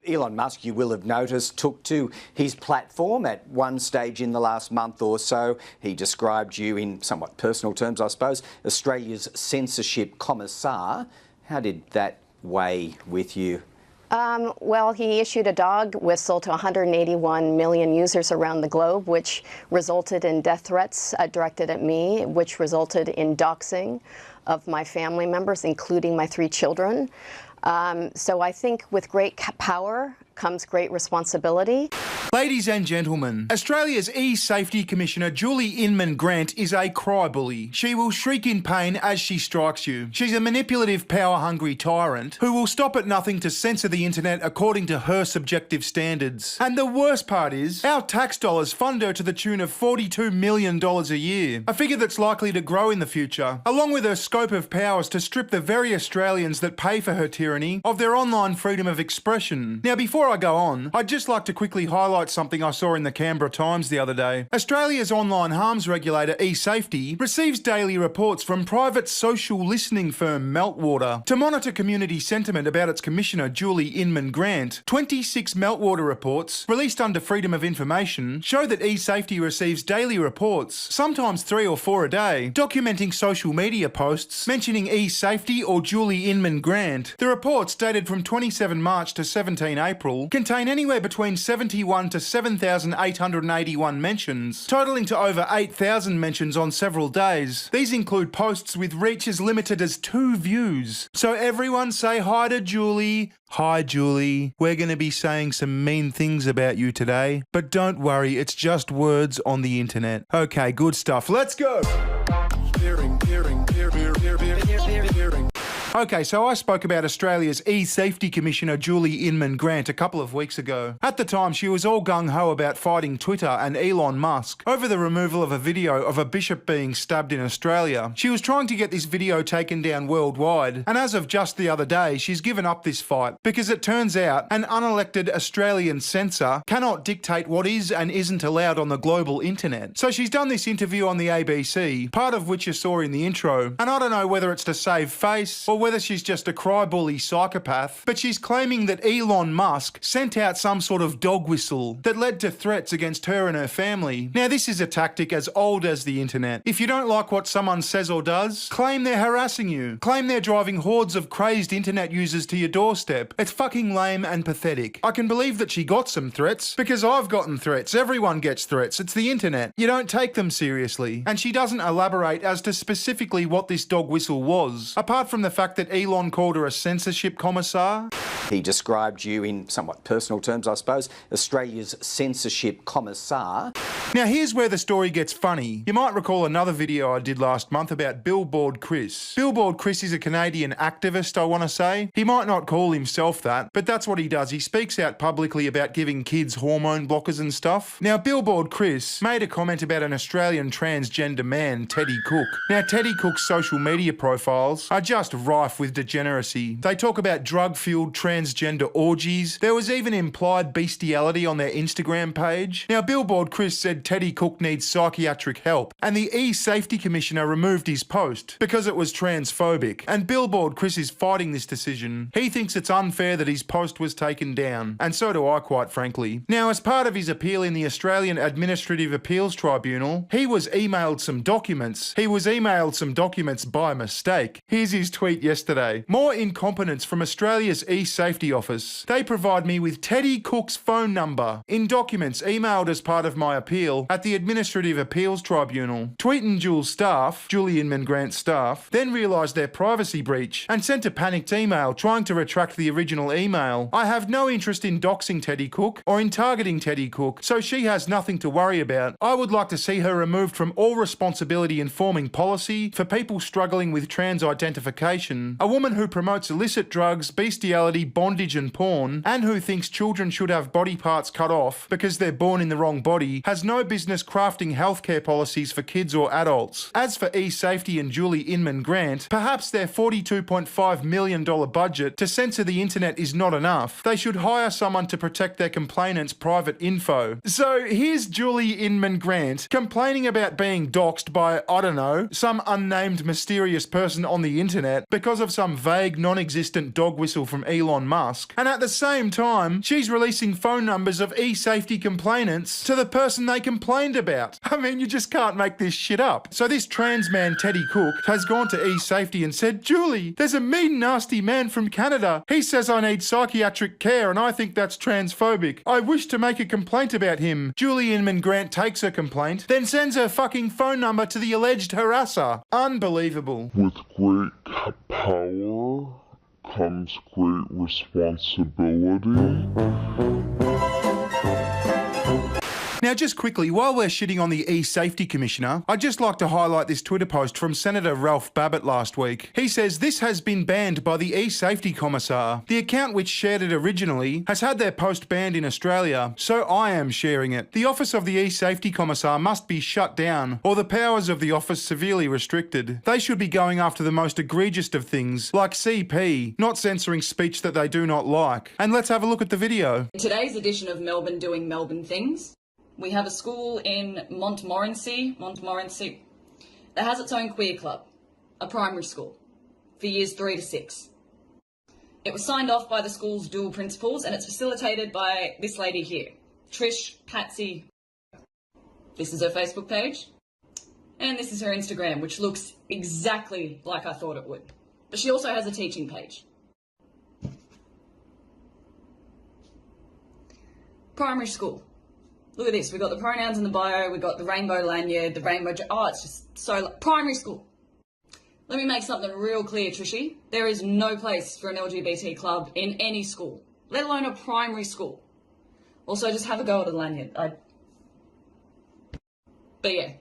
Elon Musk, you will have noticed, took to his platform at one stage in the last month or so. He described you in somewhat personal terms, I suppose, Australia's censorship commissar. How did that weigh with you? Well, he issued a dog whistle to 181 million users around the globe, which resulted in death threats directed at me, which resulted in doxing of my family members, including my 3 children. So I think with great power comes great responsibility. Ladies and gentlemen, Australia's E-Safety Commissioner Julie Inman Grant is a cry-bully. She will shriek in pain as she strikes you. She's a manipulative, power-hungry tyrant who will stop at nothing to censor the internet according to her subjective standards. And the worst part is, our tax dollars fund her to the tune of $42 million a year, a figure that's likely to grow in the future, along with her scope of powers to strip the very Australians that pay for her tyranny of their online freedom of expression. Now, before I go on, I'd just like to quickly highlight something I saw in the Canberra Times the other day. Australia's online harms regulator eSafety receives daily reports from private social listening firm Meltwater to monitor community sentiment about its commissioner Julie Inman Grant. 26 Meltwater reports, released under Freedom of Information, show that eSafety receives daily reports, sometimes 3 or 4 a day, documenting social media posts mentioning eSafety or Julie Inman Grant. The reports, dated from 27 March to 17 April, contain anywhere between 71 to 7,881 mentions, totaling to over 8,000 mentions on several days. These include posts with reach as limited as 2 views. So everyone say hi to Julie. Hi Julie, we're going to be saying some mean things about you today, but don't worry, it's just words on the internet. Okay, good stuff. Let's go! Okay, so I spoke about Australia's E-Safety Commissioner Julie Inman Grant a couple of weeks ago. At the time, she was all gung-ho about fighting Twitter and Elon Musk over the removal of a video of a bishop being stabbed in Australia. She was trying to get this video taken down worldwide, and as of just the other day, she's given up this fight because it turns out an unelected Australian censor cannot dictate what is and isn't allowed on the global internet. So she's done this interview on the ABC, part of which you saw in the intro, and I don't know whether it's to save face or whether she's just a cry-bully psychopath, but she's claiming that Elon Musk sent out some sort of dog whistle that led to threats against her and her family. Now, this is a tactic as old as the internet. If you don't like what someone says or does, claim they're harassing you. Claim they're driving hordes of crazed internet users to your doorstep. It's fucking lame and pathetic. I can believe that she got some threats, because I've gotten threats. Everyone gets threats. It's the internet. You don't take them seriously. And she doesn't elaborate as to specifically what this dog whistle was, apart from the fact that Elon called her a censorship commissar. He described you in somewhat personal terms, I suppose, Australia's censorship commissar. Now here's where the story gets funny. You might recall another video I did last month about Billboard Chris. Billboard Chris is a Canadian activist, I want to say. He might not call himself that, but that's what he does. He speaks out publicly about giving kids hormone blockers and stuff. Now Billboard Chris made a comment about an Australian transgender man, Teddy Cook. Now Teddy Cook's social media profiles are just rife with degeneracy. They talk about drug-fueled transgender orgies. There was even implied bestiality on their Instagram page. Now Billboard Chris said Teddy Cook needs psychiatric help, and the E-Safety Commissioner removed his post because it was transphobic, and Billboard Chris is fighting this decision. He thinks it's unfair that his post was taken down, and so do I, quite frankly. Now, as part of his appeal in the Australian Administrative Appeals Tribunal, he was emailed some documents. He was emailed some documents by mistake. Here's his tweet yesterday. More incompetence from Australia's E-Safety Office. They provide me with Teddy Cook's phone number in documents emailed as part of my appeal at the Administrative Appeals Tribunal. Tweet and Jules staff, Julie Inman Grant staff, then realised their privacy breach and sent a panicked email trying to retract the original email. I have no interest in doxing Teddy Cook or in targeting Teddy Cook, so she has nothing to worry about. I would like to see her removed from all responsibility in forming policy for people struggling with trans identification. A woman who promotes illicit drugs, bestiality, bondage and porn, and who thinks children should have body parts cut off because they're born in the wrong body, has no business crafting healthcare policies for kids or adults. As for E-Safety and Julie Inman Grant, perhaps their $42.5 million budget to censor the internet is not enough. They should hire someone to protect their complainants' private info. So here's Julie Inman Grant complaining about being doxed by, I don't know, some unnamed mysterious person on the internet because because of some vague, non-existent dog whistle from Elon Musk, and at the same time, she's releasing phone numbers of e-safety complainants to the person they complained about. I mean, you just can't make this shit up. So this trans man, Teddy Cook, has gone to e-safety and said, "Julie, there's a mean, nasty man from Canada. He says I need psychiatric care and I think that's transphobic. I wish to make a complaint about him." Julie Inman Grant takes her complaint, then sends her fucking phone number to the alleged harasser. Unbelievable. With great power comes great responsibility. Now, just quickly, while we're shitting on the e-safety commissioner, I'd just like to highlight this Twitter post from Senator Ralph Babbitt last week. He says this has been banned by the e-safety commissar. The account which shared it originally has had their post banned in Australia, so I am sharing it. The office of the e-safety commissar must be shut down, or the powers of the office severely restricted. They should be going after the most egregious of things, like CP, not censoring speech that they do not like. And let's have a look at the video. In today's edition of Melbourne Doing Melbourne Things, we have a school in Montmorency, that has its own queer club, a primary school, for years 3 to 6. It was signed off by the school's dual principals and it's facilitated by this lady here, Trish Patsy. This is her Facebook page, and this is her Instagram, which looks exactly like I thought it would. But she also has a teaching page. Primary school. Look at this, we've got the pronouns in the bio, we've got the rainbow lanyard, the rainbow... Oh, it's just so... Primary school. Let me make something real clear, Trishy. There is no place for an LGBT club in any school, let alone a primary school. Also, just have a go at a lanyard. But yeah,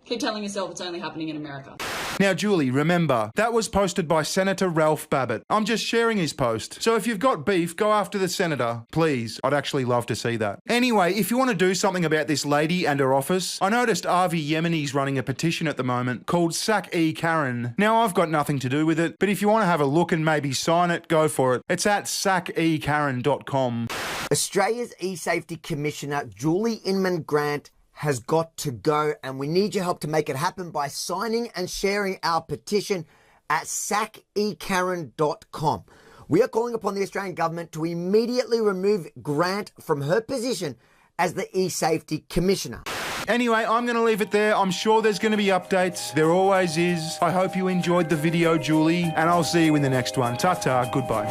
keep telling yourself it's only happening in America. Now, Julie, remember, that was posted by Senator Ralph Babbitt. I'm just sharing his post. So if you've got beef, go after the senator. Please, I'd actually love to see that. Anyway, if you want to do something about this lady and her office, I noticed Avi Yemeni's running a petition at the moment called Sack E Karen. Now, I've got nothing to do with it, but if you want to have a look and maybe sign it, go for it. It's at sackekaren.com. Australia's e-safety commissioner, Julie Inman Grant, has got to go, and we need your help to make it happen by signing and sharing our petition at sackekaren.com. We are calling upon the Australian government to immediately remove Grant from her position as the e-safety commissioner. Anyway, I'm going to leave it there. I'm sure there's going to be updates. There always is. I hope you enjoyed the video, Julie, and I'll see you in the next one. Ta-ta, goodbye.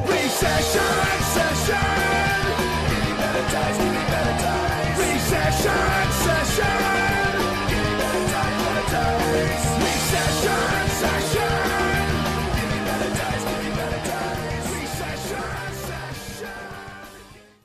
Recession!